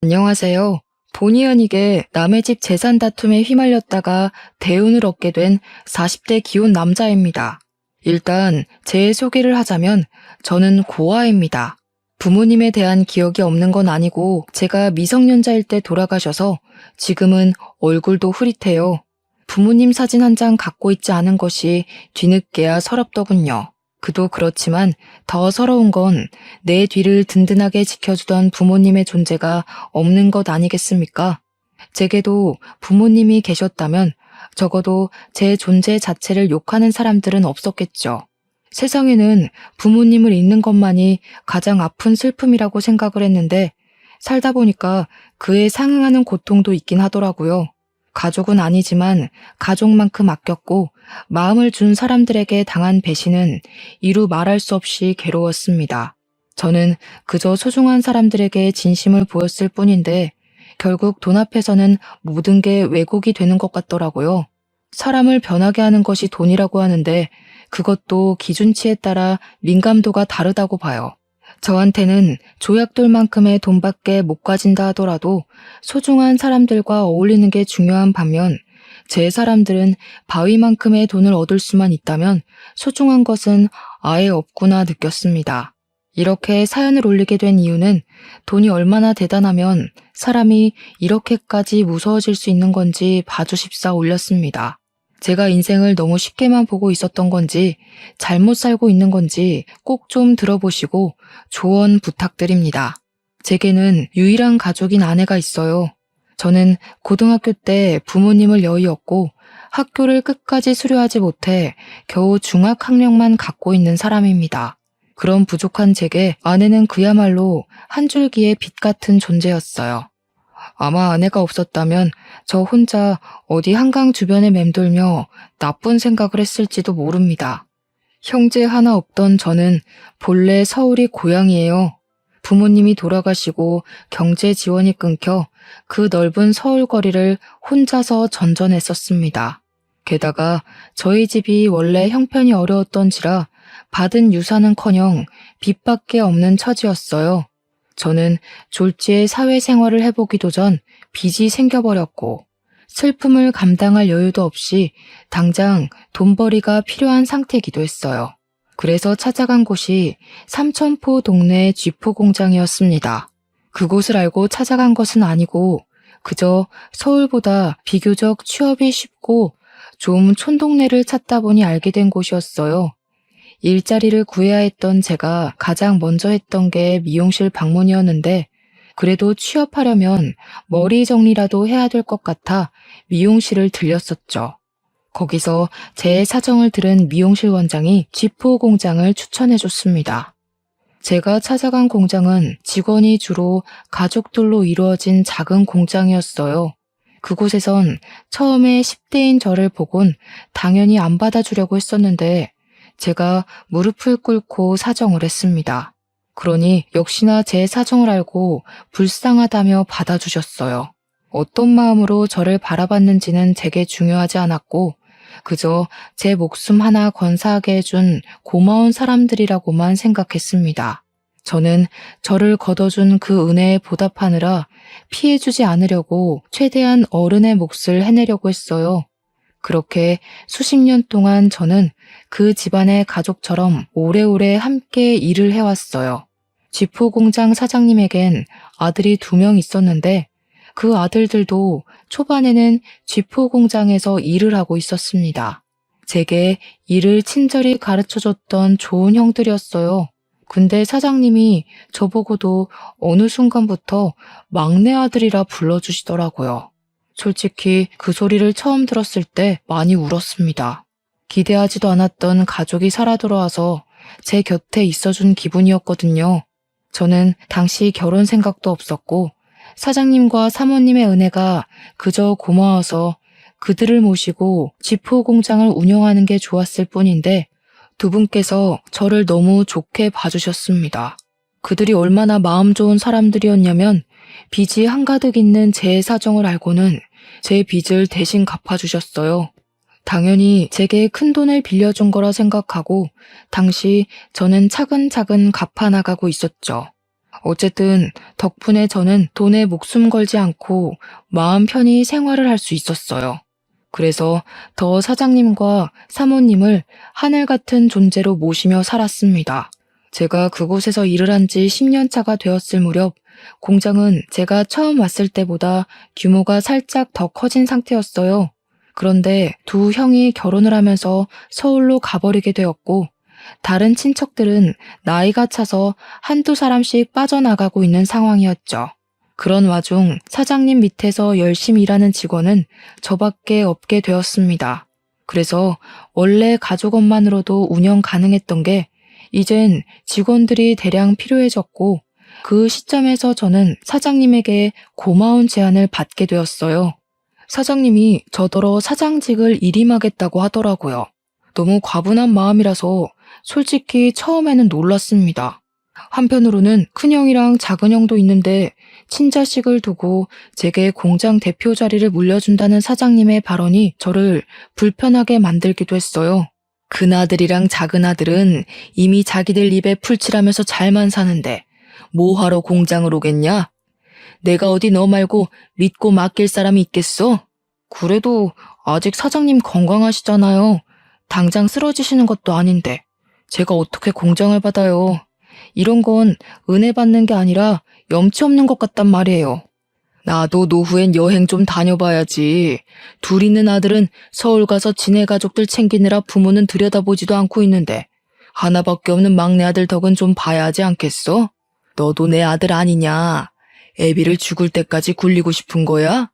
안녕하세요. 본의 아니게 남의 집 재산 다툼에 휘말렸다가 대운을 얻게 된 40대 기혼 남자입니다. 일단 제 소개를 하자면 저는 고아입니다. 부모님에 대한 기억이 없는 건 아니고 제가 미성년자일 때 돌아가셔서 지금은 얼굴도 흐릿해요. 부모님 사진 한 장 갖고 있지 않은 것이 뒤늦게야 서럽더군요. 그도 그렇지만 더 서러운 건 내 뒤를 든든하게 지켜주던 부모님의 존재가 없는 것 아니겠습니까? 제게도 부모님이 계셨다면 적어도 제 존재 자체를 욕하는 사람들은 없었겠죠. 세상에는 부모님을 잃는 것만이 가장 아픈 슬픔이라고 생각을 했는데 살다 보니까 그에 상응하는 고통도 있긴 하더라고요. 가족은 아니지만 가족만큼 아꼈고 마음을 준 사람들에게 당한 배신은 이루 말할 수 없이 괴로웠습니다. 저는 그저 소중한 사람들에게 진심을 보였을 뿐인데 결국 돈 앞에서는 모든 게 왜곡이 되는 것 같더라고요. 사람을 변하게 하는 것이 돈이라고 하는데 그것도 기준치에 따라 민감도가 다르다고 봐요. 저한테는 조약돌만큼의 돈밖에 못 가진다 하더라도 소중한 사람들과 어울리는 게 중요한 반면 제 사람들은 바위만큼의 돈을 얻을 수만 있다면 소중한 것은 아예 없구나 느꼈습니다. 이렇게 사연을 올리게 된 이유는 돈이 얼마나 대단하면 사람이 이렇게까지 무서워질 수 있는 건지 봐주십사 올렸습니다. 제가 인생을 너무 쉽게만 보고 있었던 건지 잘못 살고 있는 건지 꼭 좀 들어보시고 조언 부탁드립니다. 제게는 유일한 가족인 아내가 있어요. 저는 고등학교 때 부모님을 여의었고 학교를 끝까지 수료하지 못해 겨우 중학학력만 갖고 있는 사람입니다. 그런 부족한 제게 아내는 그야말로 한 줄기의 빛 같은 존재였어요. 아마 아내가 없었다면 저 혼자 어디 한강 주변에 맴돌며 나쁜 생각을 했을지도 모릅니다. 형제 하나 없던 저는 본래 서울이 고향이에요. 부모님이 돌아가시고 경제 지원이 끊겨 그 넓은 서울 거리를 혼자서 전전했었습니다. 게다가 저희 집이 원래 형편이 어려웠던지라 받은 유산은커녕 빚밖에 없는 처지였어요. 저는 졸지에 사회생활을 해보기도 전 빚이 생겨버렸고 슬픔을 감당할 여유도 없이 당장 돈벌이가 필요한 상태이기도 했어요. 그래서 찾아간 곳이 삼천포 동네 쥐포 공장이었습니다. 그곳을 알고 찾아간 것은 아니고 그저 서울보다 비교적 취업이 쉽고 좀 촌동네를 찾다 보니 알게 된 곳이었어요. 일자리를 구해야 했던 제가 가장 먼저 했던 게 미용실 방문이었는데 그래도 취업하려면 머리 정리라도 해야 될 것 같아 미용실을 들렸었죠. 거기서 제 사정을 들은 미용실 원장이 쥐포 공장을 추천해줬습니다. 제가 찾아간 공장은 직원이 주로 가족들로 이루어진 작은 공장이었어요. 그곳에선 처음에 10대인 저를 보곤 당연히 안 받아주려고 했었는데 제가 무릎을 꿇고 사정을 했습니다. 그러니 역시나 제 사정을 알고 불쌍하다며 받아주셨어요. 어떤 마음으로 저를 바라봤는지는 제게 중요하지 않았고 그저 제 목숨 하나 건사하게 해준 고마운 사람들이라고만 생각했습니다. 저는 저를 걷어준 그 은혜에 보답하느라 피해주지 않으려고 최대한 어른의 몫을 해내려고 했어요. 그렇게 수십 년 동안 저는 그 집안의 가족처럼 오래오래 함께 일을 해왔어요. 쥐포 공장 사장님에겐 아들이 2명 있었는데 그 아들들도 초반에는 쥐포 공장에서 일을 하고 있었습니다. 제게 일을 친절히 가르쳐줬던 좋은 형들이었어요. 근데 사장님이 저보고도 어느 순간부터 막내 아들이라 불러주시더라고요. 솔직히 그 소리를 처음 들었을 때 많이 울었습니다. 기대하지도 않았던 가족이 살아 돌아와서 제 곁에 있어준 기분이었거든요. 저는 당시 결혼 생각도 없었고 사장님과 사모님의 은혜가 그저 고마워서 그들을 모시고 쥐포 공장을 운영하는 게 좋았을 뿐인데 두 분께서 저를 너무 좋게 봐주셨습니다. 그들이 얼마나 마음 좋은 사람들이었냐면 빚이 한가득 있는 제 사정을 알고는 제 빚을 대신 갚아주셨어요. 당연히 제게 큰 돈을 빌려준 거라 생각하고 당시 저는 차근차근 갚아나가고 있었죠. 어쨌든 덕분에 저는 돈에 목숨 걸지 않고 마음 편히 생활을 할 수 있었어요. 그래서 더 사장님과 사모님을 하늘 같은 존재로 모시며 살았습니다. 제가 그곳에서 일을 한 지 10년 차가 되었을 무렵 공장은 제가 처음 왔을 때보다 규모가 살짝 더 커진 상태였어요. 그런데 두 형이 결혼을 하면서 서울로 가버리게 되었고 다른 친척들은 나이가 차서 한두 사람씩 빠져나가고 있는 상황이었죠. 그런 와중 사장님 밑에서 열심히 일하는 직원은 저밖에 없게 되었습니다. 그래서 원래 가족원만으로도 운영 가능했던 게 이젠 직원들이 대량 필요해졌고 그 시점에서 저는 사장님에게 고마운 제안을 받게 되었어요. 사장님이 저더러 사장직을 일임하겠다고 하더라고요. 너무 과분한 마음이라서 솔직히 처음에는 놀랐습니다. 한편으로는 큰형이랑 작은형도 있는데 친자식을 두고 제게 공장 대표 자리를 물려준다는 사장님의 발언이 저를 불편하게 만들기도 했어요. 큰아들이랑 작은아들은 이미 자기들 입에 풀칠하면서 잘만 사는데 뭐하러 공장을 오겠냐? 내가 어디 너 말고 믿고 맡길 사람이 있겠어? 그래도 아직 사장님 건강하시잖아요. 당장 쓰러지시는 것도 아닌데 제가 어떻게 공장을 받아요. 이런 건 은혜 받는 게 아니라 염치 없는 것 같단 말이에요. 나도 노후엔 여행 좀 다녀봐야지. 둘 있는 아들은 서울 가서 지네 가족들 챙기느라 부모는 들여다보지도 않고 있는데 하나밖에 없는 막내 아들 덕은 좀 봐야 하지 않겠어? 너도 내 아들 아니냐? 애비를 죽을 때까지 굴리고 싶은 거야?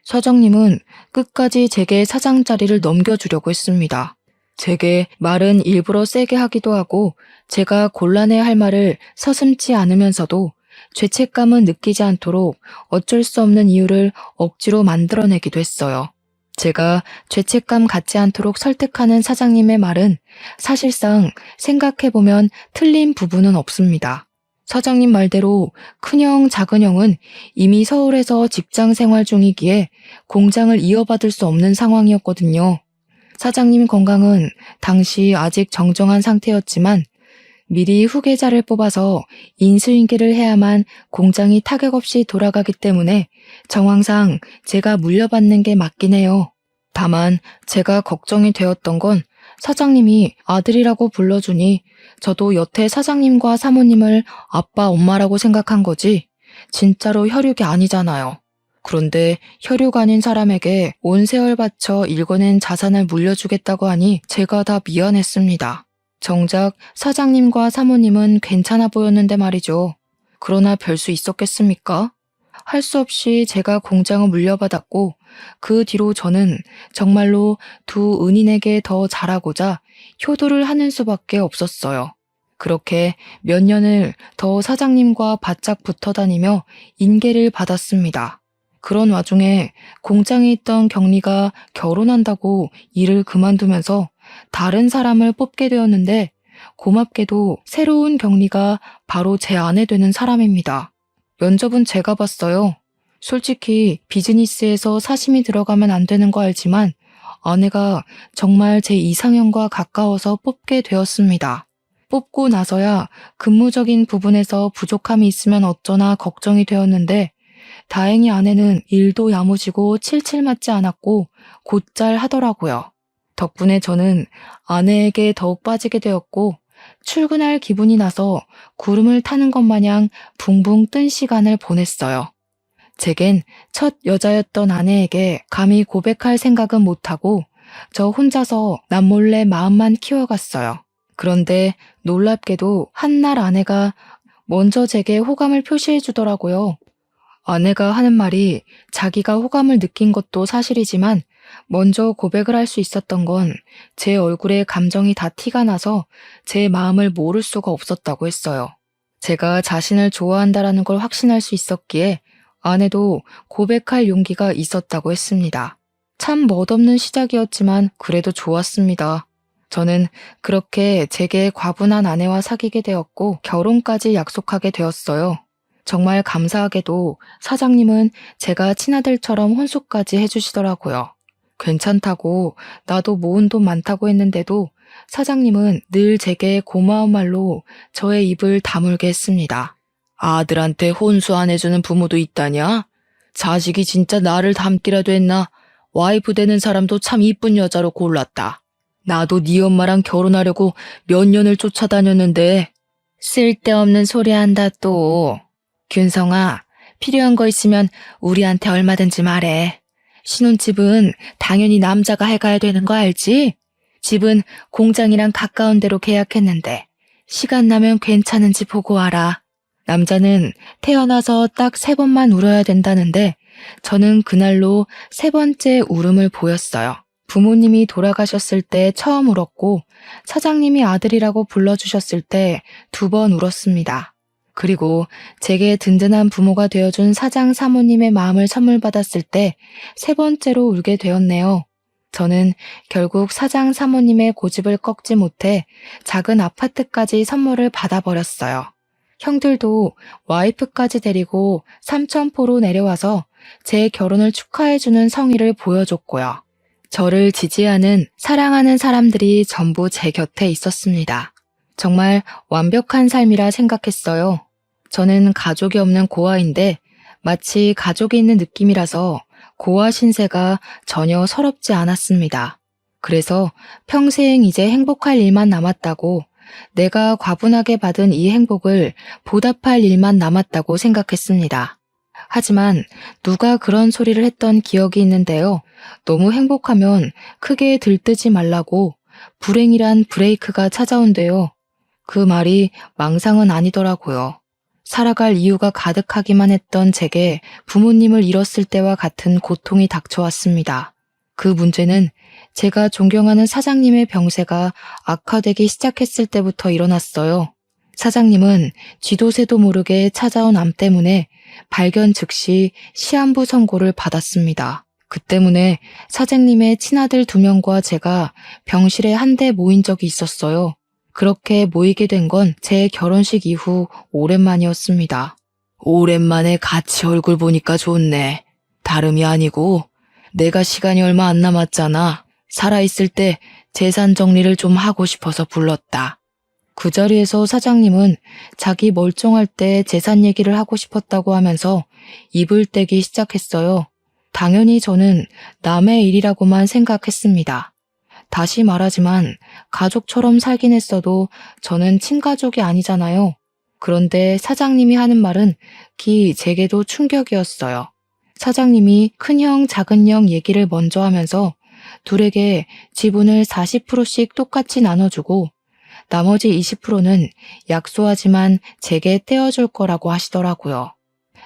사장님은 끝까지 제게 사장 자리를 넘겨주려고 했습니다. 제게 말은 일부러 세게 하기도 하고 제가 곤란해 할 말을 서슴지 않으면서도 죄책감은 느끼지 않도록 어쩔 수 없는 이유를 억지로 만들어내기도 했어요. 제가 죄책감 갖지 않도록 설득하는 사장님의 말은 사실상 생각해보면 틀린 부분은 없습니다. 사장님 말대로 큰형, 작은형은 이미 서울에서 직장 생활 중이기에 공장을 이어받을 수 없는 상황이었거든요. 사장님 건강은 당시 아직 정정한 상태였지만 미리 후계자를 뽑아서 인수인계를 해야만 공장이 타격 없이 돌아가기 때문에 정황상 제가 물려받는 게 맞긴 해요. 다만 제가 걱정이 되었던 건 사장님이 아들이라고 불러주니 저도 여태 사장님과 사모님을 아빠, 엄마라고 생각한 거지 진짜로 혈육이 아니잖아요. 그런데 혈육 아닌 사람에게 온 세월 바쳐 일궈낸 자산을 물려주겠다고 하니 제가 다 미안했습니다. 정작 사장님과 사모님은 괜찮아 보였는데 말이죠. 그러나 별 수 있었겠습니까? 할 수 없이 제가 공장을 물려받았고 그 뒤로 저는 정말로 두 은인에게 더 잘하고자 효도를 하는 수밖에 없었어요. 그렇게 몇 년을 더 사장님과 바짝 붙어 다니며 인계를 받았습니다. 그런 와중에 공장에 있던 경리가 결혼한다고 일을 그만두면서 다른 사람을 뽑게 되었는데 고맙게도 새로운 경리가 바로 제 아내 되는 사람입니다. 면접은 제가 봤어요. 솔직히 비즈니스에서 사심이 들어가면 안 되는 거 알지만 아내가 정말 제 이상형과 가까워서 뽑게 되었습니다. 뽑고 나서야 근무적인 부분에서 부족함이 있으면 어쩌나 걱정이 되었는데 다행히 아내는 일도 야무지고 칠칠 맞지 않았고 곧잘 하더라고요. 덕분에 저는 아내에게 더욱 빠지게 되었고 출근할 기분이 나서 구름을 타는 것 마냥 붕붕 뜬 시간을 보냈어요. 제겐 첫 여자였던 아내에게 감히 고백할 생각은 못하고 저 혼자서 남몰래 마음만 키워갔어요. 그런데 놀랍게도 한날 아내가 먼저 제게 호감을 표시해 주더라고요. 아내가 하는 말이 자기가 호감을 느낀 것도 사실이지만 먼저 고백을 할 수 있었던 건 제 얼굴에 감정이 다 티가 나서 제 마음을 모를 수가 없었다고 했어요. 제가 자신을 좋아한다라는 걸 확신할 수 있었기에 아내도 고백할 용기가 있었다고 했습니다. 참 멋없는 시작이었지만 그래도 좋았습니다. 저는 그렇게 제게 과분한 아내와 사귀게 되었고 결혼까지 약속하게 되었어요. 정말 감사하게도 사장님은 제가 친아들처럼 혼수까지 해주시더라고요. 괜찮다고 나도 모은 돈 많다고 했는데도 사장님은 늘 제게 고마운 말로 저의 입을 다물게 했습니다. 아들한테 혼수 안 해주는 부모도 있다냐? 자식이 진짜 나를 닮기라도 했나? 와이프 되는 사람도 참 이쁜 여자로 골랐다. 나도 네 엄마랑 결혼하려고 몇 년을 쫓아다녔는데. 쓸데없는 소리 한다 또. 균성아, 필요한 거 있으면 우리한테 얼마든지 말해. 신혼집은 당연히 남자가 해가야 되는 거 알지? 집은 공장이랑 가까운 데로 계약했는데 시간 나면 괜찮은지 보고 와라. 남자는 태어나서 딱 3번만 울어야 된다는데 저는 그날로 3번째 울음을 보였어요. 부모님이 돌아가셨을 때 처음 울었고 사장님이 아들이라고 불러주셨을 때 2번 울었습니다. 그리고 제게 든든한 부모가 되어준 사장 사모님의 마음을 선물 받았을 때 3번째로 울게 되었네요. 저는 결국 사장 사모님의 고집을 꺾지 못해 작은 아파트까지 선물을 받아버렸어요. 형들도 와이프까지 데리고 삼천포로 내려와서 제 결혼을 축하해주는 성의를 보여줬고요. 저를 지지하는, 사랑하는 사람들이 전부 제 곁에 있었습니다. 정말 완벽한 삶이라 생각했어요. 저는 가족이 없는 고아인데 마치 가족이 있는 느낌이라서 고아 신세가 전혀 서럽지 않았습니다. 그래서 평생 이제 행복할 일만 남았다고, 내가 과분하게 받은 이 행복을 보답할 일만 남았다고 생각했습니다. 하지만 누가 그런 소리를 했던 기억이 있는데요. 너무 행복하면 크게 들뜨지 말라고 불행이란 브레이크가 찾아온대요. 그 말이 망상은 아니더라고요. 살아갈 이유가 가득하기만 했던 제게 부모님을 잃었을 때와 같은 고통이 닥쳐왔습니다. 그 문제는 제가 존경하는 사장님의 병세가 악화되기 시작했을 때부터 일어났어요. 사장님은 쥐도 새도 모르게 찾아온 암 때문에 발견 즉시 시한부 선고를 받았습니다. 그 때문에 사장님의 친아들 2명과 제가 병실에 한데 모인 적이 있었어요. 그렇게 모이게 된 건 제 결혼식 이후 오랜만이었습니다. 오랜만에 같이 얼굴 보니까 좋네. 다름이 아니고 내가 시간이 얼마 안 남았잖아. 살아있을 때 재산 정리를 좀 하고 싶어서 불렀다. 그 자리에서 사장님은 자기 멀쩡할 때 재산 얘기를 하고 싶었다고 하면서 입을 떼기 시작했어요. 당연히 저는 남의 일이라고만 생각했습니다. 다시 말하지만 가족처럼 살긴 했어도 저는 친가족이 아니잖아요. 그런데 사장님이 하는 말은 제게도 충격이었어요. 사장님이 큰형, 작은형 얘기를 먼저 하면서 둘에게 지분을 40%씩 똑같이 나눠주고 나머지 20%는 약소하지만 제게 떼어줄 거라고 하시더라고요.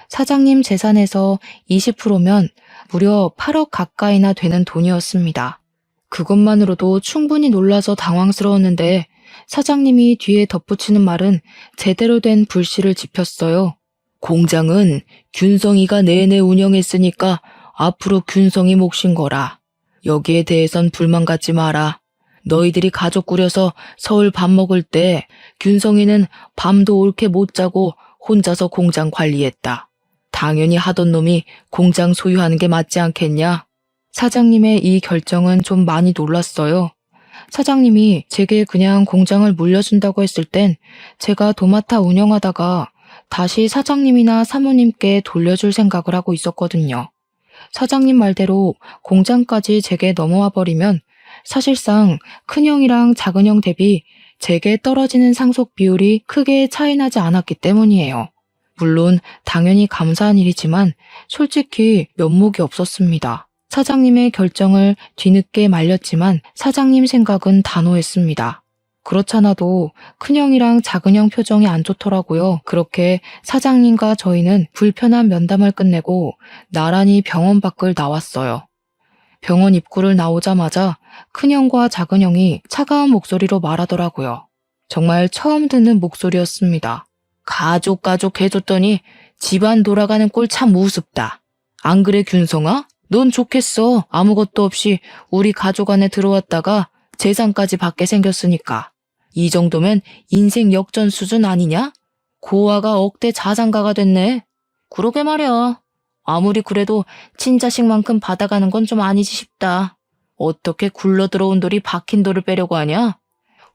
사장님 재산에서 20%면 무려 8억 가까이나 되는 돈이었습니다. 그것만으로도 충분히 놀라서 당황스러웠는데 사장님이 뒤에 덧붙이는 말은 제대로 된 불씨를 지폈어요. 공장은 균성이가 내내 운영했으니까 앞으로 균성이 몫인 거라. 여기에 대해선 불만 갖지 마라. 너희들이 가족 꾸려서 서울 밥 먹을 때 균성이는 밤도 옳게 못 자고 혼자서 공장 관리했다. 당연히 하던 놈이 공장 소유하는 게 맞지 않겠냐? 사장님의 이 결정은 좀 많이 놀랐어요. 사장님이 제게 그냥 공장을 물려준다고 했을 땐 제가 도맡아 운영하다가 다시 사장님이나 사모님께 돌려줄 생각을 하고 있었거든요. 사장님 말대로 공장까지 제게 넘어와 버리면 사실상 큰형이랑 작은형 대비 제게 떨어지는 상속 비율이 크게 차이나지 않았기 때문이에요. 물론 당연히 감사한 일이지만 솔직히 면목이 없었습니다. 사장님의 결정을 뒤늦게 말렸지만 사장님 생각은 단호했습니다. 그렇잖아도 큰형이랑 작은형 표정이 안 좋더라고요. 그렇게 사장님과 저희는 불편한 면담을 끝내고 나란히 병원 밖을 나왔어요. 병원 입구를 나오자마자 큰형과 작은형이 차가운 목소리로 말하더라고요. 정말 처음 듣는 목소리였습니다. 가족 해줬더니 집안 돌아가는 꼴 참 우습다. 안 그래 균성아? 넌 좋겠어. 아무것도 없이 우리 가족 안에 들어왔다가 재산까지 받게 생겼으니까. 이 정도면 인생 역전 수준 아니냐? 고아가 억대 자산가가 됐네. 그러게 말이야. 아무리 그래도 친자식만큼 받아가는 건 좀 아니지 싶다. 어떻게 굴러 들어온 돌이 박힌 돌을 빼려고 하냐?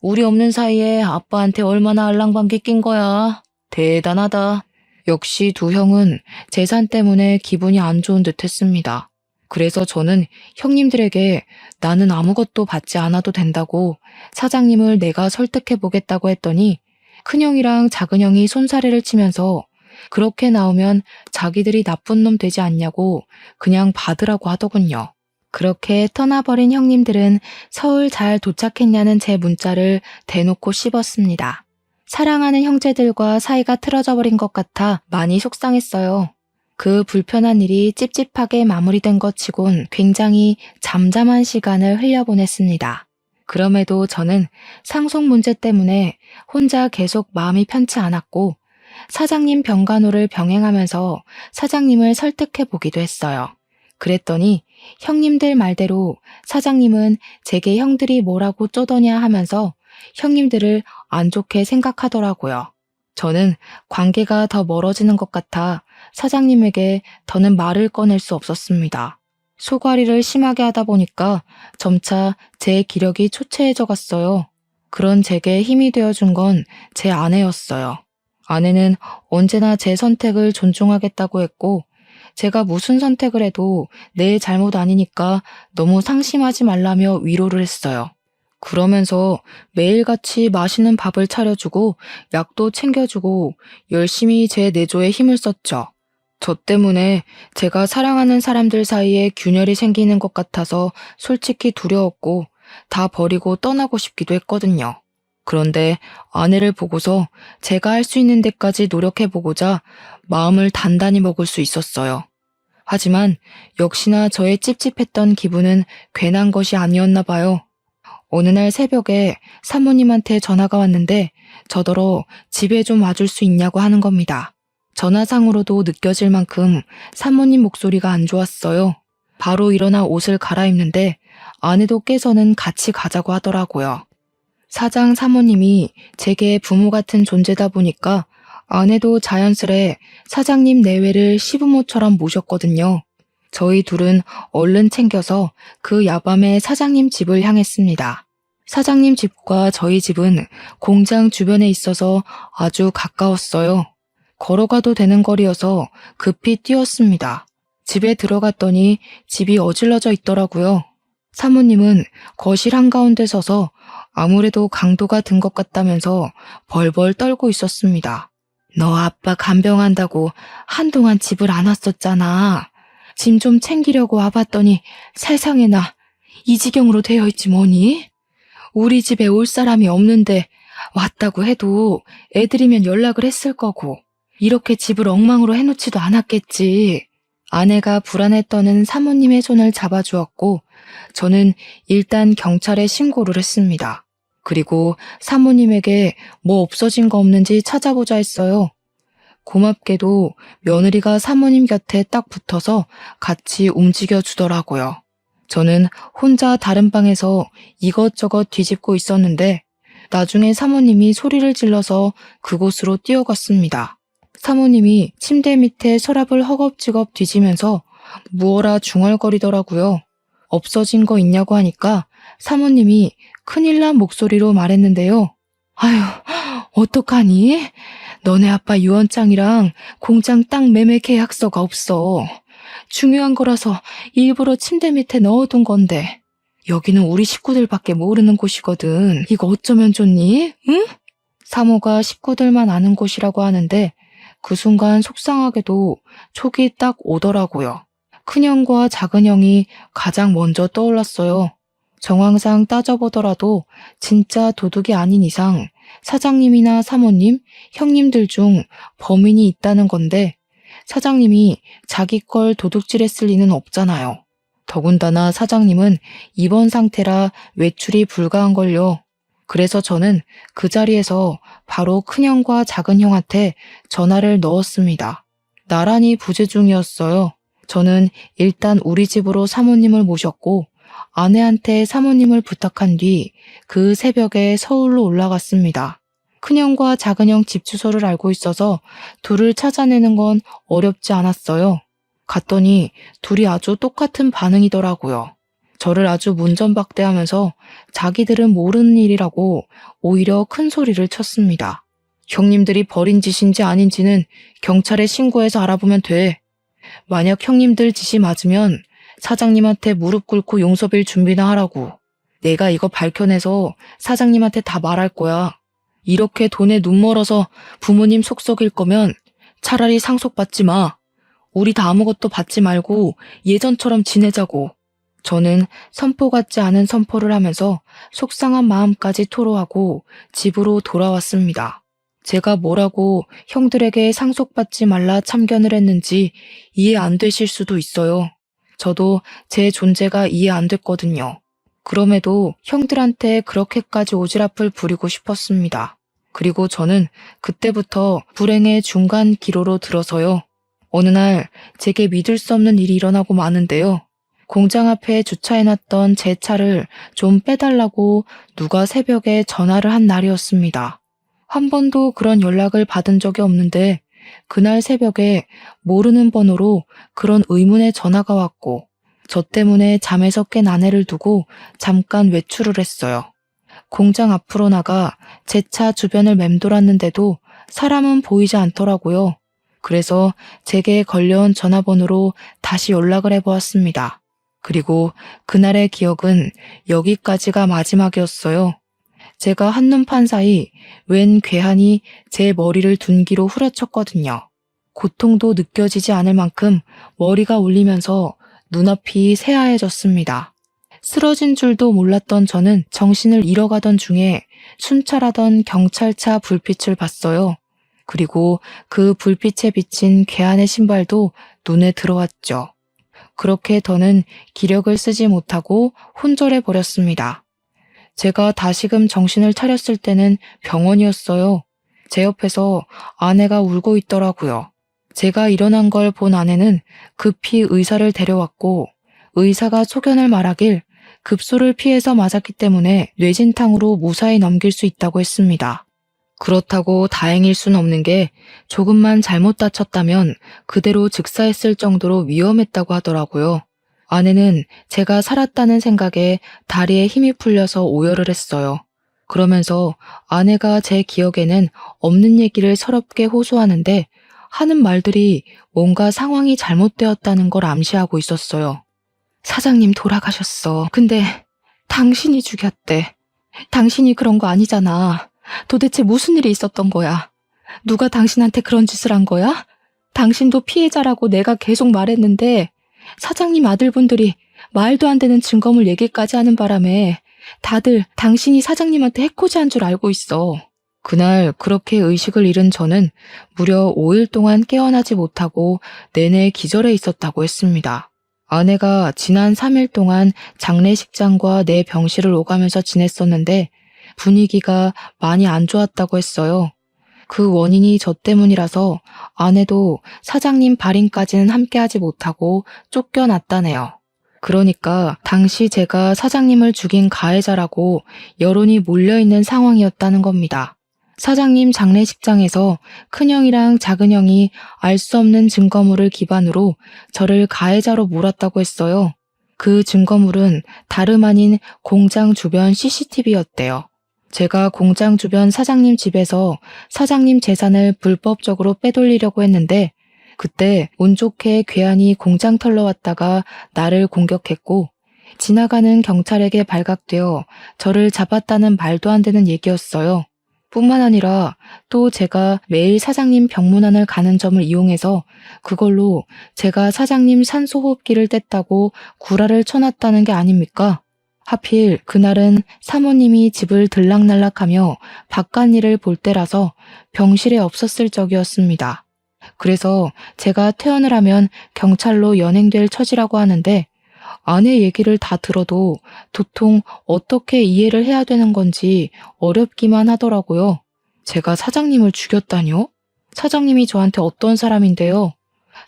우리 없는 사이에 아빠한테 얼마나 알랑방귀 낀 거야. 대단하다. 역시 두 형은 재산 때문에 기분이 안 좋은 듯 했습니다. 그래서 저는 형님들에게 나는 아무것도 받지 않아도 된다고 사장님을 내가 설득해 보겠다고 했더니 큰형이랑 작은형이 손사래를 치면서 그렇게 나오면 자기들이 나쁜 놈 되지 않냐고 그냥 받으라고 하더군요. 그렇게 떠나버린 형님들은 서울 잘 도착했냐는 제 문자를 대놓고 씹었습니다. 사랑하는 형제들과 사이가 틀어져 버린 것 같아 많이 속상했어요. 그 불편한 일이 찝찝하게 마무리된 것 치곤 굉장히 잠잠한 시간을 흘려보냈습니다. 그럼에도 저는 상속 문제 때문에 혼자 계속 마음이 편치 않았고 사장님 병간호를 병행하면서 사장님을 설득해 보기도 했어요. 그랬더니 형님들 말대로 사장님은 제게 형들이 뭐라고 쪼더냐 하면서 형님들을 안 좋게 생각하더라고요. 저는 관계가 더 멀어지는 것 같아 사장님에게 더는 말을 꺼낼 수 없었습니다. 소가리를 심하게 하다 보니까 점차 제 기력이 초췌해져 갔어요. 그런 제게 힘이 되어준 건 제 아내였어요. 아내는 언제나 제 선택을 존중하겠다고 했고 제가 무슨 선택을 해도 내 잘못 아니니까 너무 상심하지 말라며 위로를 했어요. 그러면서 매일같이 맛있는 밥을 차려주고 약도 챙겨주고 열심히 제 내조에 힘을 썼죠. 저 때문에 제가 사랑하는 사람들 사이에 균열이 생기는 것 같아서 솔직히 두려웠고 다 버리고 떠나고 싶기도 했거든요. 그런데 아내를 보고서 제가 할 수 있는 데까지 노력해보고자 마음을 단단히 먹을 수 있었어요. 하지만 역시나 저의 찝찝했던 기분은 괜한 것이 아니었나 봐요. 어느 날 새벽에 사모님한테 전화가 왔는데 저더러 집에 좀 와줄 수 있냐고 하는 겁니다. 전화상으로도 느껴질 만큼 사모님 목소리가 안 좋았어요. 바로 일어나 옷을 갈아입는데 아내도 깨서는 같이 가자고 하더라고요. 사장 사모님이 제게 부모 같은 존재다 보니까 아내도 자연스레 사장님 내외를 시부모처럼 모셨거든요. 저희 둘은 얼른 챙겨서 그 야밤에 사장님 집을 향했습니다. 사장님 집과 저희 집은 공장 주변에 있어서 아주 가까웠어요. 걸어가도 되는 거리여서 급히 뛰었습니다. 집에 들어갔더니 집이 어질러져 있더라고요. 사모님은 거실 한가운데 서서 아무래도 강도가 든 것 같다면서 벌벌 떨고 있었습니다. 너 아빠 간병한다고 한동안 집을 안 왔었잖아. 짐 좀 챙기려고 와봤더니 세상에나 이 지경으로 되어 있지 뭐니? 우리 집에 올 사람이 없는데 왔다고 해도 애들이면 연락을 했을 거고 이렇게 집을 엉망으로 해놓지도 않았겠지. 아내가 불안해 떠는 사모님의 손을 잡아주었고 저는 일단 경찰에 신고를 했습니다. 그리고 사모님에게 뭐 없어진 거 없는지 찾아보자 했어요. 고맙게도 며느리가 사모님 곁에 딱 붙어서 같이 움직여 주더라고요. 저는 혼자 다른 방에서 이것저것 뒤집고 있었는데 나중에 사모님이 소리를 질러서 그곳으로 뛰어갔습니다. 사모님이 침대 밑에 서랍을 허겁지겁 뒤지면서 무어라 중얼거리더라고요. 없어진 거 있냐고 하니까 사모님이 큰일 난 목소리로 말했는데요. 아휴, 어떡하니? 너네 아빠 유언장이랑 공장 땅 매매 계약서가 없어. 중요한 거라서 일부러 침대 밑에 넣어둔 건데 여기는 우리 식구들밖에 모르는 곳이거든. 이거 어쩌면 좋니? 응? 사모가 식구들만 아는 곳이라고 하는데 그 순간 속상하게도 촉이 딱 오더라고요. 큰형과 작은형이 가장 먼저 떠올랐어요. 정황상 따져보더라도 진짜 도둑이 아닌 이상 사장님이나 사모님, 형님들 중 범인이 있다는 건데 사장님이 자기 걸 도둑질했을 리는 없잖아요. 더군다나 사장님은 입원 상태라 외출이 불가한걸요. 그래서 저는 그 자리에서 바로 큰형과 작은형한테 전화를 넣었습니다. 나란히 부재 중이었어요. 저는 일단 우리 집으로 사모님을 모셨고 아내한테 사모님을 부탁한 뒤 그 새벽에 서울로 올라갔습니다. 큰형과 작은형 집 주소를 알고 있어서 둘을 찾아내는 건 어렵지 않았어요. 갔더니 둘이 아주 똑같은 반응이더라고요. 저를 아주 문전박대하면서 자기들은 모르는 일이라고 오히려 큰 소리를 쳤습니다. 형님들이 벌인 짓인지 아닌지는 경찰에 신고해서 알아보면 돼. 만약 형님들 짓이 맞으면 사장님한테 무릎 꿇고 용서 빌 준비나 하라고. 내가 이거 밝혀내서 사장님한테 다 말할 거야. 이렇게 돈에 눈 멀어서 부모님 속 썩일 거면 차라리 상속받지 마. 우리 다 아무것도 받지 말고 예전처럼 지내자고. 저는 선포 같지 않은 선포를 하면서 속상한 마음까지 토로하고 집으로 돌아왔습니다. 제가 뭐라고 형들에게 상속받지 말라 참견을 했는지 이해 안 되실 수도 있어요. 저도 제 존재가 이해 안 됐거든요. 그럼에도 형들한테 그렇게까지 오지랖을 부리고 싶었습니다. 그리고 저는 그때부터 불행의 중간 기로로 들어서요. 어느 날 제게 믿을 수 없는 일이 일어나고 마는데요. 공장 앞에 주차해놨던 제 차를 좀 빼달라고 누가 새벽에 전화를 한 날이었습니다. 한 번도 그런 연락을 받은 적이 없는데 그날 새벽에 모르는 번호로 그런 의문의 전화가 왔고 저 때문에 잠에서 깬 아내를 두고 잠깐 외출을 했어요. 공장 앞으로 나가 제 차 주변을 맴돌았는데도 사람은 보이지 않더라고요. 그래서 제게 걸려온 전화번호로 다시 연락을 해보았습니다. 그리고 그날의 기억은 여기까지가 마지막이었어요. 제가 한눈 판 사이 웬 괴한이 제 머리를 둔기로 후려쳤거든요. 고통도 느껴지지 않을 만큼 머리가 울리면서 눈앞이 새하얘졌습니다. 쓰러진 줄도 몰랐던 저는 정신을 잃어가던 중에 순찰하던 경찰차 불빛을 봤어요. 그리고 그 불빛에 비친 괴한의 신발도 눈에 들어왔죠. 그렇게 더는 기력을 쓰지 못하고 혼절해 버렸습니다. 제가 다시금 정신을 차렸을 때는 병원이었어요. 제 옆에서 아내가 울고 있더라고요. 제가 일어난 걸 본 아내는 급히 의사를 데려왔고 의사가 소견을 말하길 급소를 피해서 맞았기 때문에 뇌진탕으로 무사히 넘길 수 있다고 했습니다. 그렇다고 다행일 순 없는 게 조금만 잘못 다쳤다면 그대로 즉사했을 정도로 위험했다고 하더라고요. 아내는 제가 살았다는 생각에 다리에 힘이 풀려서 오열을 했어요. 그러면서 아내가 제 기억에는 없는 얘기를 서럽게 호소하는데 하는 말들이 뭔가 상황이 잘못되었다는 걸 암시하고 있었어요. 사장님 돌아가셨어. 근데 당신이 죽였대. 당신이 그런 거 아니잖아. 도대체 무슨 일이 있었던 거야? 누가 당신한테 그런 짓을 한 거야? 당신도 피해자라고 내가 계속 말했는데 사장님 아들분들이 말도 안 되는 증거물 얘기까지 하는 바람에 다들 당신이 사장님한테 해코지한 줄 알고 있어. 그날 그렇게 의식을 잃은 저는 무려 5일 동안 깨어나지 못하고 내내 기절해 있었다고 했습니다. 아내가 지난 3일 동안 장례식장과 내 병실을 오가면서 지냈었는데 분위기가 많이 안 좋았다고 했어요. 그 원인이 저 때문이라서 아내도 사장님 발인까지는 함께하지 못하고 쫓겨났다네요. 그러니까 당시 제가 사장님을 죽인 가해자라고 여론이 몰려있는 상황이었다는 겁니다. 사장님 장례식장에서 큰형이랑 작은형이 알 수 없는 증거물을 기반으로 저를 가해자로 몰았다고 했어요. 그 증거물은 다름 아닌 공장 주변 CCTV였대요. 제가 공장 주변 사장님 집에서 사장님 재산을 불법적으로 빼돌리려고 했는데 그때 운 좋게 괴한이 공장 털러 왔다가 나를 공격했고 지나가는 경찰에게 발각되어 저를 잡았다는 말도 안 되는 얘기였어요. 뿐만 아니라 또 제가 매일 사장님 병문안을 가는 점을 이용해서 그걸로 제가 사장님 산소호흡기를 뗐다고 구라를 쳐놨다는 게 아닙니까? 하필 그날은 사모님이 집을 들락날락하며 바깥일을 볼 때라서 병실에 없었을 적이었습니다. 그래서 제가 퇴원을 하면 경찰로 연행될 처지라고 하는데 아내 얘기를 다 들어도 도통 어떻게 이해를 해야 되는 건지 어렵기만 하더라고요. 제가 사장님을 죽였다뇨? 사장님이 저한테 어떤 사람인데요?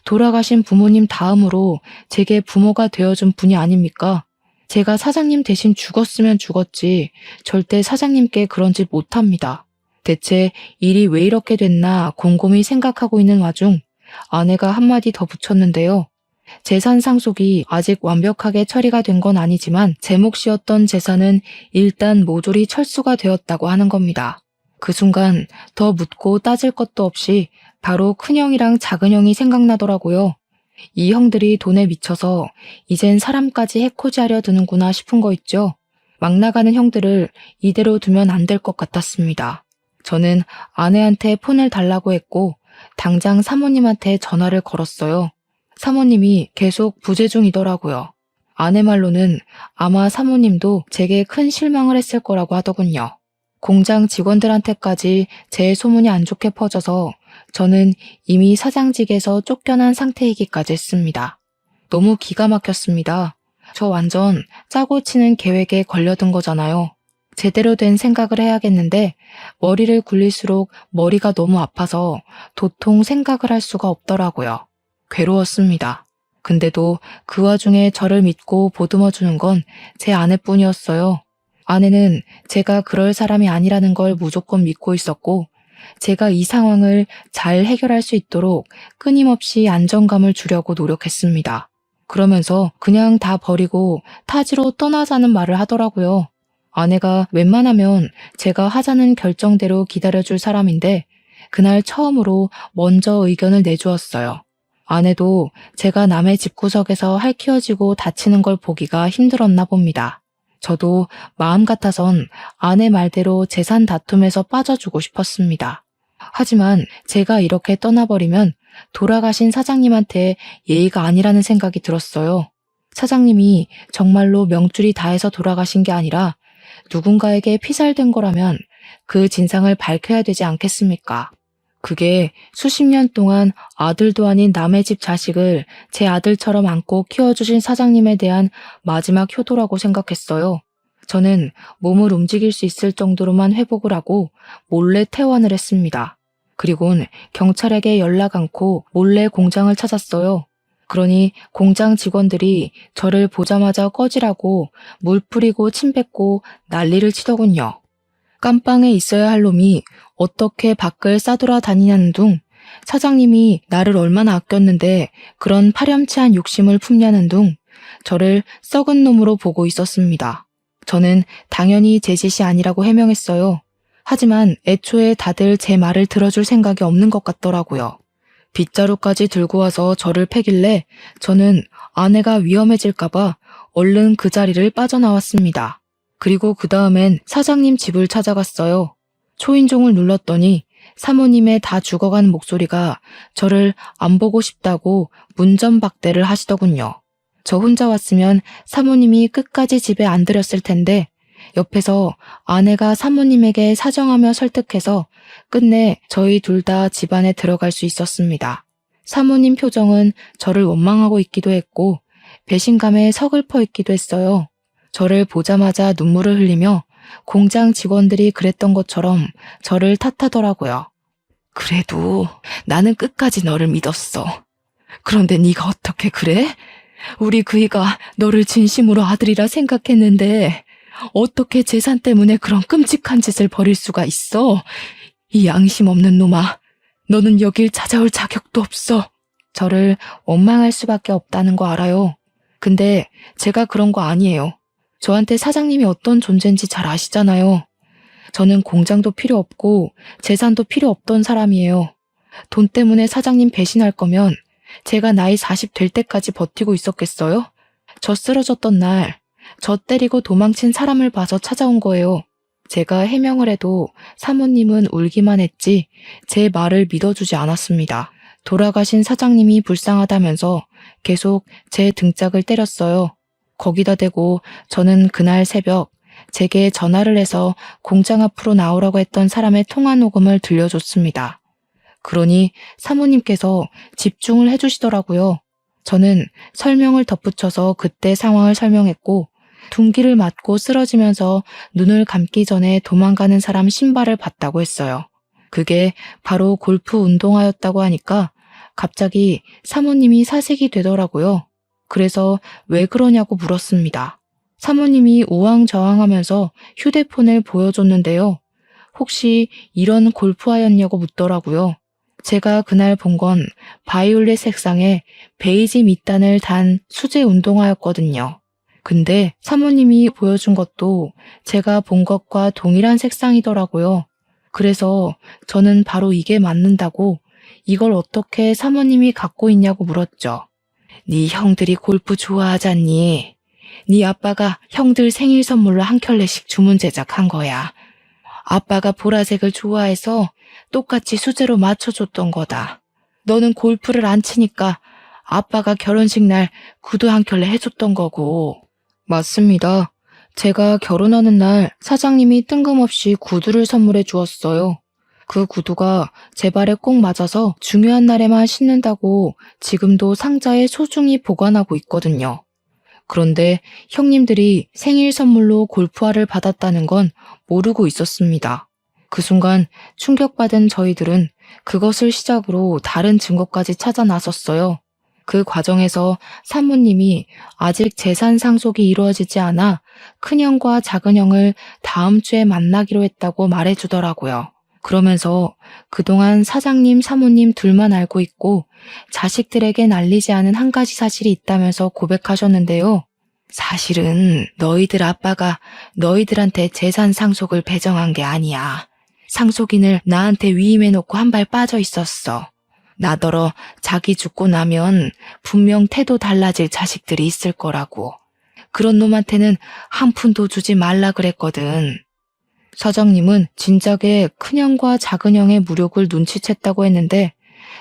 돌아가신 부모님 다음으로 제게 부모가 되어준 분이 아닙니까? 제가 사장님 대신 죽었으면 죽었지 절대 사장님께 그런 짓 못합니다. 대체 일이 왜 이렇게 됐나 곰곰이 생각하고 있는 와중 아내가 한마디 더 붙였는데요. 재산 상속이 아직 완벽하게 처리가 된 건 아니지만 제 몫이었던 재산은 일단 모조리 철수가 되었다고 하는 겁니다. 그 순간 더 묻고 따질 것도 없이 바로 큰형이랑 작은형이 생각나더라고요. 이 형들이 돈에 미쳐서 이젠 사람까지 해코지하려 드는구나 싶은 거 있죠. 막 나가는 형들을 이대로 두면 안 될 것 같았습니다. 저는 아내한테 폰을 달라고 했고 당장 사모님한테 전화를 걸었어요. 사모님이 계속 부재 중이더라고요. 아내 말로는 아마 사모님도 제게 큰 실망을 했을 거라고 하더군요. 공장 직원들한테까지 제 소문이 안 좋게 퍼져서 저는 이미 사장직에서 쫓겨난 상태이기까지 했습니다. 너무 기가 막혔습니다. 저 완전 짜고 치는 계획에 걸려든 거잖아요. 제대로 된 생각을 해야겠는데 머리를 굴릴수록 머리가 너무 아파서 도통 생각을 할 수가 없더라고요. 괴로웠습니다. 근데도 그 와중에 저를 믿고 보듬어주는 건 제 아내뿐이었어요. 아내는 제가 그럴 사람이 아니라는 걸 무조건 믿고 있었고 제가 이 상황을 잘 해결할 수 있도록 끊임없이 안정감을 주려고 노력했습니다. 그러면서 그냥 다 버리고 타지로 떠나자는 말을 하더라고요. 아내가 웬만하면 제가 하자는 결정대로 기다려줄 사람인데 그날 처음으로 먼저 의견을 내주었어요. 아내도 제가 남의 집구석에서 할퀴어지고 다치는 걸 보기가 힘들었나 봅니다. 저도 마음 같아선 아내 말대로 재산 다툼에서 빠져주고 싶었습니다. 하지만 제가 이렇게 떠나버리면 돌아가신 사장님한테 예의가 아니라는 생각이 들었어요. 사장님이 정말로 명줄이 다해서 돌아가신 게 아니라 누군가에게 피살된 거라면 그 진상을 밝혀야 되지 않겠습니까? 그게 수십 년 동안 아들도 아닌 남의 집 자식을 제 아들처럼 안고 키워주신 사장님에 대한 마지막 효도라고 생각했어요. 저는 몸을 움직일 수 있을 정도로만 회복을 하고 몰래 퇴원을 했습니다. 그리곤 경찰에게 연락 않고 몰래 공장을 찾았어요. 그러니 공장 직원들이 저를 보자마자 꺼지라고 물 뿌리고 침 뱉고 난리를 치더군요. 깜빵에 있어야 할 놈이 어떻게 밖을 싸돌아다니냐는 둥, 사장님이 나를 얼마나 아꼈는데 그런 파렴치한 욕심을 품냐는 둥, 저를 썩은 놈으로 보고 있었습니다. 저는 당연히 제 짓이 아니라고 해명했어요. 하지만 애초에 다들 제 말을 들어줄 생각이 없는 것 같더라고요. 빗자루까지 들고 와서 저를 패길래 저는 아내가 위험해질까봐 얼른 그 자리를 빠져나왔습니다. 그리고 그 다음엔 사장님 집을 찾아갔어요. 초인종을 눌렀더니 사모님의 다 죽어간 목소리가 저를 안 보고 싶다고 문전박대를 하시더군요. 저 혼자 왔으면 사모님이 끝까지 집에 안 들였을 텐데 옆에서 아내가 사모님에게 사정하며 설득해서 끝내 저희 둘 다 집안에 들어갈 수 있었습니다. 사모님 표정은 저를 원망하고 있기도 했고 배신감에 서글퍼 있기도 했어요. 저를 보자마자 눈물을 흘리며 공장 직원들이 그랬던 것처럼 저를 탓하더라고요. 그래도 나는 끝까지 너를 믿었어. 그런데 네가 어떻게 그래? 우리 그이가 너를 진심으로 아들이라 생각했는데 어떻게 재산 때문에 그런 끔찍한 짓을 벌일 수가 있어? 이 양심 없는 놈아, 너는 여길 찾아올 자격도 없어. 저를 원망할 수밖에 없다는 거 알아요. 근데 제가 그런 거 아니에요. 저한테 사장님이 어떤 존재인지 잘 아시잖아요. 저는 공장도 필요 없고 재산도 필요 없던 사람이에요. 돈 때문에 사장님 배신할 거면 제가 나이 40 될 때까지 버티고 있었겠어요? 저 쓰러졌던 날, 저 때리고 도망친 사람을 봐서 찾아온 거예요. 제가 해명을 해도 사모님은 울기만 했지 제 말을 믿어주지 않았습니다. 돌아가신 사장님이 불쌍하다면서 계속 제 등짝을 때렸어요. 거기다 대고 저는 그날 새벽 제게 전화를 해서 공장 앞으로 나오라고 했던 사람의 통화 녹음을 들려줬습니다. 그러니 사모님께서 집중을 해주시더라고요. 저는 설명을 덧붙여서 그때 상황을 설명했고 둔기를 맞고 쓰러지면서 눈을 감기 전에 도망가는 사람 신발을 봤다고 했어요. 그게 바로 골프 운동화였다고 하니까 갑자기 사모님이 사색이 되더라고요. 그래서 왜 그러냐고 물었습니다. 사모님이 우왕좌왕하면서 휴대폰을 보여줬는데요. 혹시 이런 골프화였냐고 묻더라고요. 제가 그날 본 건 바이올렛 색상의 베이지 밑단을 단 수제 운동화였거든요. 근데 사모님이 보여준 것도 제가 본 것과 동일한 색상이더라고요. 그래서 저는 바로 이게 맞는다고 이걸 어떻게 사모님이 갖고 있냐고 물었죠. 네 형들이 골프 좋아하잖니. 네 아빠가 형들 생일 선물로 한 켤레씩 주문 제작한 거야. 아빠가 보라색을 좋아해서 똑같이 수제로 맞춰줬던 거다. 너는 골프를 안 치니까 아빠가 결혼식 날 구두 한 켤레 해줬던 거고. 맞습니다. 제가 결혼하는 날 사장님이 뜬금없이 구두를 선물해 주었어요. 그 구두가 제 발에 꼭 맞아서 중요한 날에만 신는다고 지금도 상자에 소중히 보관하고 있거든요. 그런데 형님들이 생일 선물로 골프화를 받았다는 건 모르고 있었습니다. 그 순간 충격받은 저희들은 그것을 시작으로 다른 증거까지 찾아 나섰어요. 그 과정에서 사모님이 아직 재산 상속이 이루어지지 않아 큰형과 작은형을 다음 주에 만나기로 했다고 말해주더라고요. 그러면서 그동안 사장님, 사모님 둘만 알고 있고 자식들에겐 알리지 않은 한 가지 사실이 있다면서 고백하셨는데요. 사실은 너희들 아빠가 너희들한테 재산 상속을 배정한 게 아니야. 상속인을 나한테 위임해놓고 한 발 빠져 있었어. 나더러 자기 죽고 나면 분명 태도 달라질 자식들이 있을 거라고. 그런 놈한테는 한 푼도 주지 말라 그랬거든. 사장님은 진작에 큰형과 작은형의 무력을 눈치챘다고 했는데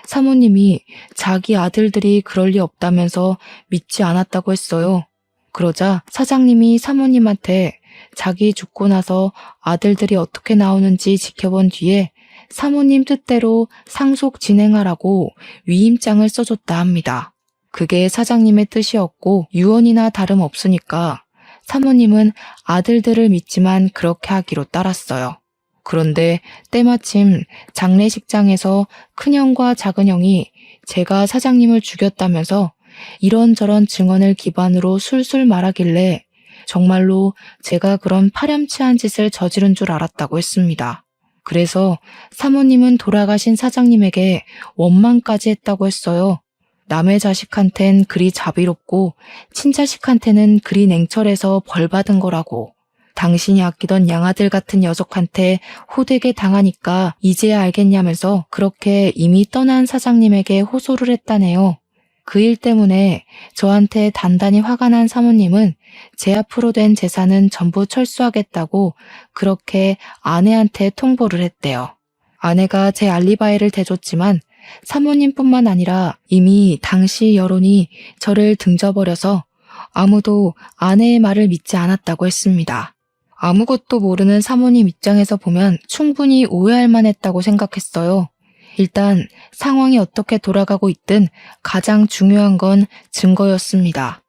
사모님이 자기 아들들이 그럴 리 없다면서 믿지 않았다고 했어요. 그러자 사장님이 사모님한테 자기 죽고 나서 아들들이 어떻게 나오는지 지켜본 뒤에 사모님 뜻대로 상속 진행하라고 위임장을 써줬다 합니다. 그게 사장님의 뜻이었고 유언이나 다름없으니까 사모님은 아들들을 믿지만 그렇게 하기로 따랐어요. 그런데 때마침 장례식장에서 큰형과 작은형이 제가 사장님을 죽였다면서 이런저런 증언을 기반으로 술술 말하길래 정말로 제가 그런 파렴치한 짓을 저지른 줄 알았다고 했습니다. 그래서 사모님은 돌아가신 사장님에게 원망까지 했다고 했어요. 남의 자식한텐 그리 자비롭고 친자식한테는 그리 냉철해서 벌 받은 거라고. 당신이 아끼던 양아들 같은 녀석한테 호되게 당하니까 이제야 알겠냐면서 그렇게 이미 떠난 사장님에게 호소를 했다네요. 그 일 때문에 저한테 단단히 화가 난 사모님은 제 앞으로 된 재산은 전부 철수하겠다고 그렇게 아내한테 통보를 했대요. 아내가 제 알리바이를 대줬지만 사모님뿐만 아니라 이미 당시 여론이 저를 등져버려서 아무도 아내의 말을 믿지 않았다고 했습니다. 아무것도 모르는 사모님 입장에서 보면 충분히 오해할 만했다고 생각했어요. 일단 상황이 어떻게 돌아가고 있든 가장 중요한 건 증거였습니다.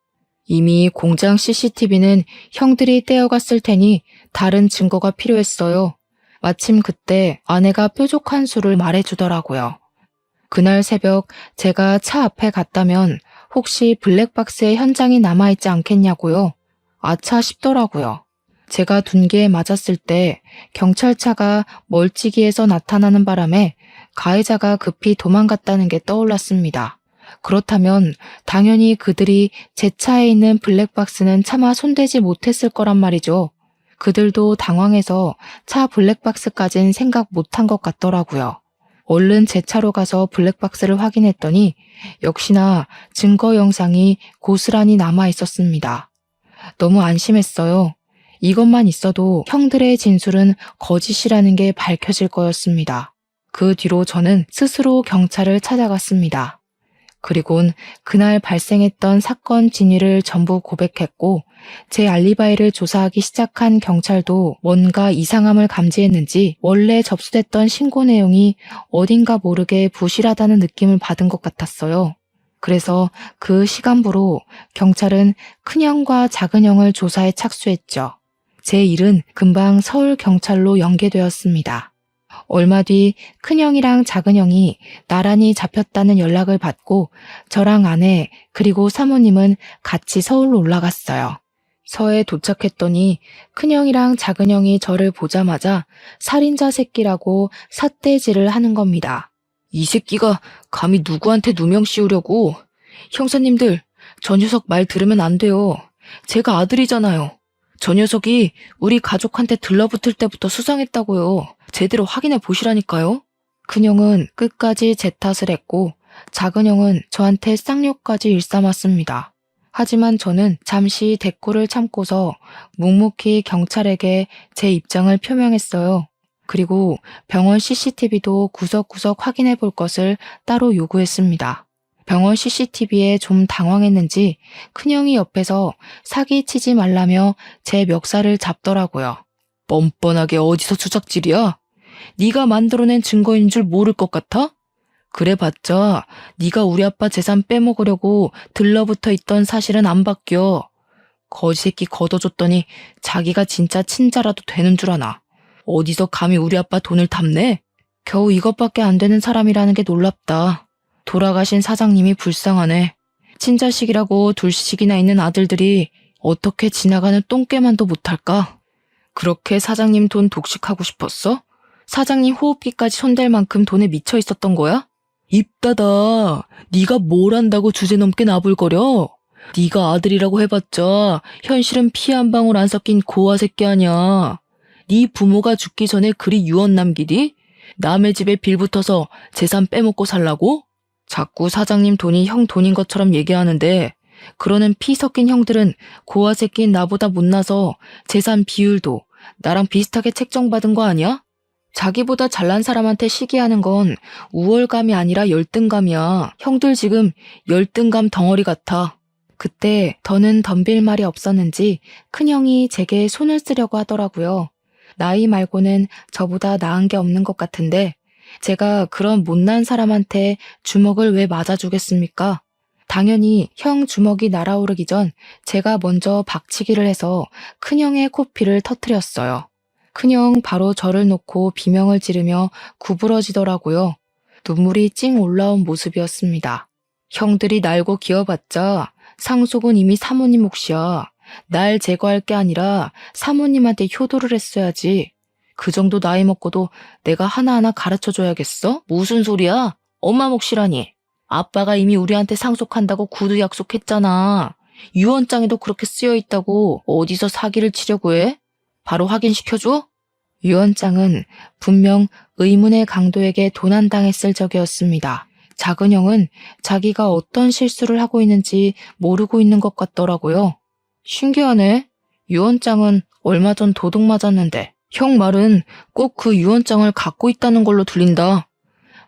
이미 공장 CCTV는 형들이 떼어갔을 테니 다른 증거가 필요했어요. 마침 그때 아내가 뾰족한 수를 말해주더라고요. 그날 새벽 제가 차 앞에 갔다면 혹시 블랙박스의 현장이 남아있지 않겠냐고요. 아차 싶더라고요. 제가 둔기에 맞았을 때 경찰차가 멀찍이에서 나타나는 바람에 가해자가 급히 도망갔다는 게 떠올랐습니다. 그렇다면 당연히 그들이 제 차에 있는 블랙박스는 차마 손대지 못했을 거란 말이죠. 그들도 당황해서 차 블랙박스까진 생각 못한 것 같더라고요. 얼른 제 차로 가서 블랙박스를 확인했더니 역시나 증거 영상이 고스란히 남아 있었습니다. 너무 안심했어요. 이것만 있어도 형들의 진술은 거짓이라는 게 밝혀질 거였습니다. 그 뒤로 저는 스스로 경찰을 찾아갔습니다. 그리곤 그날 발생했던 사건 진위를 전부 고백했고 제 알리바이를 조사하기 시작한 경찰도 뭔가 이상함을 감지했는지 원래 접수됐던 신고 내용이 어딘가 모르게 부실하다는 느낌을 받은 것 같았어요. 그래서 그 시간부로 경찰은 큰형과 작은형을 조사에 착수했죠. 제 일은 금방 서울경찰로 연계되었습니다. 얼마 뒤 큰형이랑 작은형이 나란히 잡혔다는 연락을 받고 저랑 아내 그리고 사모님은 같이 서울로 올라갔어요. 서에 도착했더니 큰형이랑 작은형이 저를 보자마자 살인자 새끼라고 삿대질을 하는 겁니다. 이 새끼가 감히 누구한테 누명 씌우려고. 형사님들, 저 녀석 말 들으면 안 돼요. 제가 아들이잖아요. 저 녀석이 우리 가족한테 들러붙을 때부터 수상했다고요. 제대로 확인해 보시라니까요. 큰형은 끝까지 제 탓을 했고 작은 형은 저한테 쌍욕까지 일삼았습니다. 하지만 저는 잠시 대꾸를 참고서 묵묵히 경찰에게 제 입장을 표명했어요. 그리고 병원 CCTV도 구석구석 확인해 볼 것을 따로 요구했습니다. 병원 CCTV에 좀 당황했는지 큰형이 옆에서 사기치지 말라며 제 멱살을 잡더라고요. 뻔뻔하게 어디서 주작질이야? 네가 만들어낸 증거인 줄 모를 것 같아? 그래봤자 네가 우리 아빠 재산 빼먹으려고 들러붙어 있던 사실은 안 바뀌어. 거지새끼 걷어줬더니 자기가 진짜 친자라도 되는 줄 아나. 어디서 감히 우리 아빠 돈을 탐내? 겨우 이것밖에 안 되는 사람이라는 게 놀랍다. 돌아가신 사장님이 불쌍하네. 친자식이라고 둘씩이나 있는 아들들이 어떻게 지나가는 똥개만도 못할까? 그렇게 사장님 돈 독식하고 싶었어? 사장님 호흡기까지 손댈 만큼 돈에 미쳐 있었던 거야? 입 닫아. 네가 뭘 안다고 주제넘게 나불거려? 네가 아들이라고 해봤자 현실은 피 한 방울 안 섞인 고아 새끼 아니야. 네 부모가 죽기 전에 그리 유언 남기디? 남의 집에 빌붙어서 재산 빼먹고 살라고? 자꾸 사장님 돈이 형 돈인 것처럼 얘기하는데 그러는 피 섞인 형들은 고아 새끼인 나보다 못나서 재산 비율도 나랑 비슷하게 책정받은 거 아니야? 자기보다 잘난 사람한테 시기하는 건 우월감이 아니라 열등감이야. 형들 지금 열등감 덩어리 같아. 그때 더는 덤빌 말이 없었는지 큰형이 제게 손을 쓰려고 하더라고요. 나이 말고는 저보다 나은 게 없는 것 같은데 제가 그런 못난 사람한테 주먹을 왜 맞아주겠습니까? 당연히 형 주먹이 날아오르기 전 제가 먼저 박치기를 해서 큰형의 코피를 터뜨렸어요. 큰형 바로 저를 놓고 비명을 지르며 구부러지더라고요. 눈물이 찡 올라온 모습이었습니다. 형들이 날고 기어봤자 상속은 이미 사모님 몫이야. 날 제거할 게 아니라 사모님한테 효도를 했어야지. 그 정도 나이 먹고도 내가 하나하나 가르쳐줘야겠어? 무슨 소리야? 엄마 몫이라니. 아빠가 이미 우리한테 상속한다고 구두 약속했잖아. 유언장에도 그렇게 쓰여있다고 어디서 사기를 치려고 해? 바로 확인시켜줘? 유언장은 분명 의문의 강도에게 도난당했을 적이었습니다. 작은 형은 자기가 어떤 실수를 하고 있는지 모르고 있는 것 같더라고요. 신기하네. 유언장은 얼마 전 도둑 맞았는데 형 말은 꼭 그 유언장을 갖고 있다는 걸로 들린다.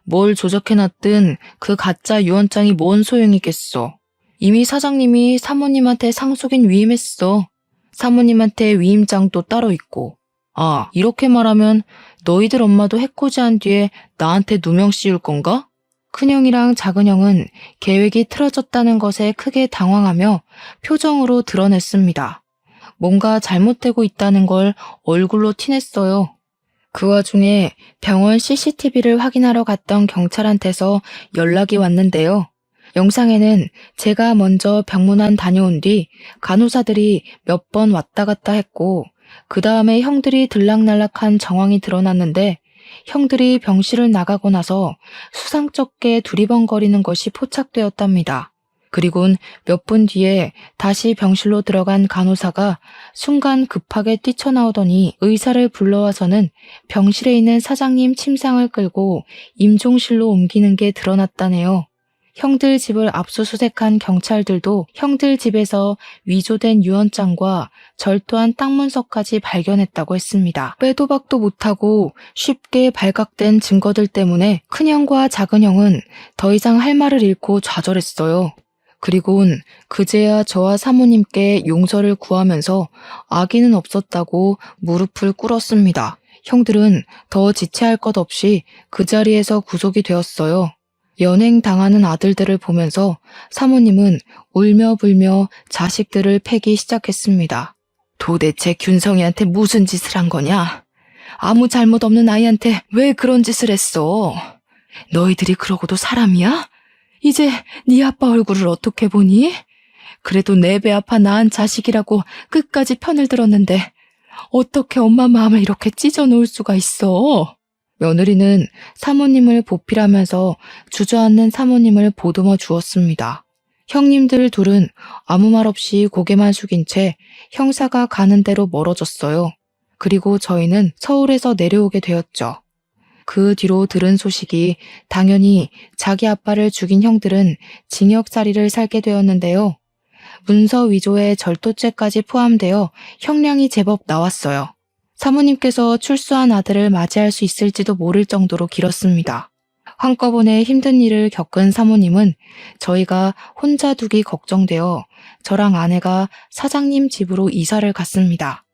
뭘 조작해놨든 그 가짜 유언장이 뭔 소용이겠어. 이미 사장님이 사모님한테 상속인 위임했어. 사모님한테 위임장도 따로 있고. 아, 이렇게 말하면 너희들 엄마도 해코지한 뒤에 나한테 누명 씌울 건가? 큰형이랑 작은형은 계획이 틀어졌다는 것에 크게 당황하며 표정으로 드러냈습니다. 뭔가 잘못되고 있다는 걸 얼굴로 티냈어요. 그 와중에 병원 CCTV를 확인하러 갔던 경찰한테서 연락이 왔는데요. 영상에는 제가 먼저 병문안 다녀온 뒤 간호사들이 몇 번 왔다 갔다 했고 그 다음에 형들이 들락날락한 정황이 드러났는데 형들이 병실을 나가고 나서 수상쩍게 두리번거리는 것이 포착되었답니다. 그리곤 몇 분 뒤에 다시 병실로 들어간 간호사가 순간 급하게 뛰쳐나오더니 의사를 불러와서는 병실에 있는 사장님 침상을 끌고 임종실로 옮기는 게 드러났다네요. 형들 집을 압수수색한 경찰들도 형들 집에서 위조된 유언장과 절도한 땅 문서까지 발견했다고 했습니다. 빼도 박도 못하고 쉽게 발각된 증거들 때문에 큰형과 작은형은 더 이상 할 말을 잃고 좌절했어요. 그리곤 그제야 저와 사모님께 용서를 구하면서 악의는 없었다고 무릎을 꿇었습니다. 형들은 더 지체할 것 없이 그 자리에서 구속이 되었어요. 연행당하는 아들들을 보면서 사모님은 울며 불며 자식들을 패기 시작했습니다. 도대체 균성이한테 무슨 짓을 한 거냐? 아무 잘못 없는 아이한테 왜 그런 짓을 했어? 너희들이 그러고도 사람이야? 이제 네 아빠 얼굴을 어떻게 보니? 그래도 내 배 아파 낳은 자식이라고 끝까지 편을 들었는데 어떻게 엄마 마음을 이렇게 찢어놓을 수가 있어? 며느리는 사모님을 보필하면서 주저앉는 사모님을 보듬어 주었습니다. 형님들 둘은 아무 말 없이 고개만 숙인 채 형사가 가는 대로 멀어졌어요. 그리고 저희는 서울에서 내려오게 되었죠. 그 뒤로 들은 소식이 당연히 자기 아빠를 죽인 형들은 징역살이를 살게 되었는데요. 문서 위조에 절도죄까지 포함되어 형량이 제법 나왔어요. 사모님께서 출소한 아들을 맞이할 수 있을지도 모를 정도로 길었습니다. 한꺼번에 힘든 일을 겪은 사모님은 저희가 혼자 두기 걱정되어 저랑 아내가 사장님 집으로 이사를 갔습니다.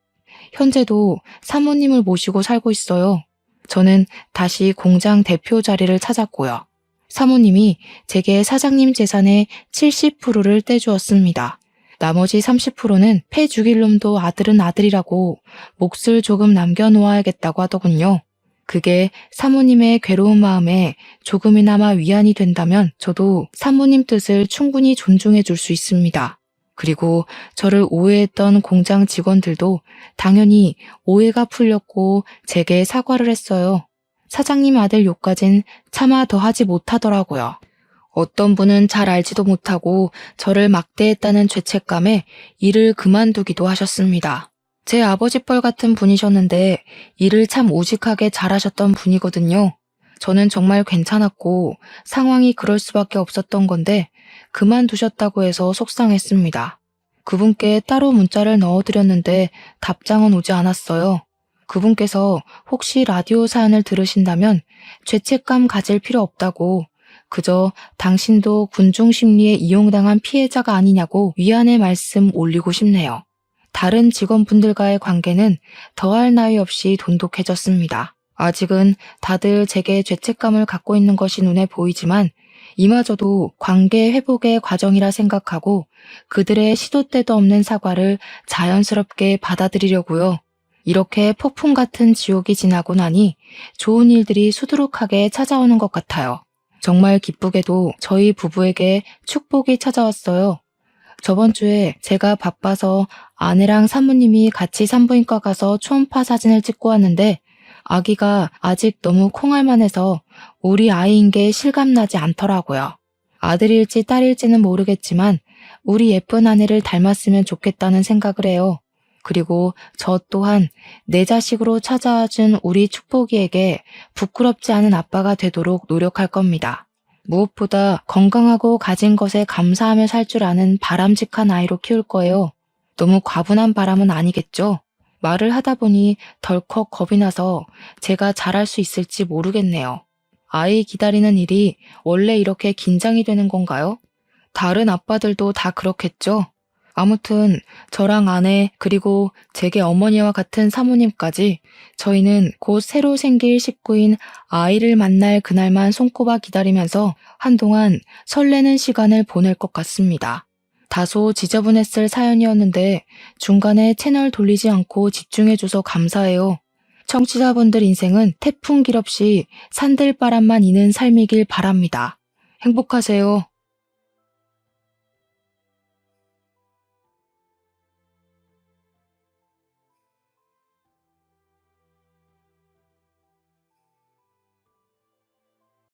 현재도 사모님을 모시고 살고 있어요. 저는 다시 공장 대표 자리를 찾았고요. 사모님이 제게 사장님 재산의 70%를 떼주었습니다. 나머지 30%는 패 죽일 놈도 아들은 아들이라고 몫을 조금 남겨놓아야겠다고 하더군요. 그게 사모님의 괴로운 마음에 조금이나마 위안이 된다면 저도 사모님 뜻을 충분히 존중해 줄 수 있습니다. 그리고 저를 오해했던 공장 직원들도 당연히 오해가 풀렸고 제게 사과를 했어요. 사장님 아들 욕까진 차마 더 하지 못하더라고요. 어떤 분은 잘 알지도 못하고 저를 막대했다는 죄책감에 일을 그만두기도 하셨습니다. 제 아버지뻘 같은 분이셨는데 일을 참 오직하게 잘하셨던 분이거든요. 저는 정말 괜찮았고 상황이 그럴 수밖에 없었던 건데 그만두셨다고 해서 속상했습니다. 그분께 따로 문자를 넣어드렸는데 답장은 오지 않았어요. 그분께서 혹시 라디오 사연을 들으신다면 죄책감 가질 필요 없다고 그저 당신도 군중 심리에 이용당한 피해자가 아니냐고 위안의 말씀 올리고 싶네요. 다른 직원분들과의 관계는 더할 나위 없이 돈독해졌습니다. 아직은 다들 제게 죄책감을 갖고 있는 것이 눈에 보이지만 이마저도 관계 회복의 과정이라 생각하고 그들의 시도 때도 없는 사과를 자연스럽게 받아들이려고요. 이렇게 폭풍 같은 지옥이 지나고 나니 좋은 일들이 수두룩하게 찾아오는 것 같아요. 정말 기쁘게도 저희 부부에게 축복이 찾아왔어요. 저번 주에 제가 바빠서 아내랑 사모님이 같이 산부인과 가서 초음파 사진을 찍고 왔는데 아기가 아직 너무 콩알만해서 우리 아이인 게 실감나지 않더라고요. 아들일지 딸일지는 모르겠지만 우리 예쁜 아내를 닮았으면 좋겠다는 생각을 해요. 그리고 저 또한 내 자식으로 찾아와준 우리 축복이에게 부끄럽지 않은 아빠가 되도록 노력할 겁니다. 무엇보다 건강하고 가진 것에 감사하며 살 줄 아는 바람직한 아이로 키울 거예요. 너무 과분한 바람은 아니겠죠? 말을 하다 보니 덜컥 겁이 나서 제가 잘할 수 있을지 모르겠네요. 아이 기다리는 일이 원래 이렇게 긴장이 되는 건가요? 다른 아빠들도 다 그렇겠죠? 아무튼 저랑 아내 그리고 제게 어머니와 같은 사모님까지 저희는 곧 새로 생길 식구인 아이를 만날 그날만 손꼽아 기다리면서 한동안 설레는 시간을 보낼 것 같습니다. 다소 지저분했을 사연이었는데 중간에 채널 돌리지 않고 집중해줘서 감사해요. 청취자분들 인생은 태풍 길 없이 산들바람만 이는 삶이길 바랍니다. 행복하세요.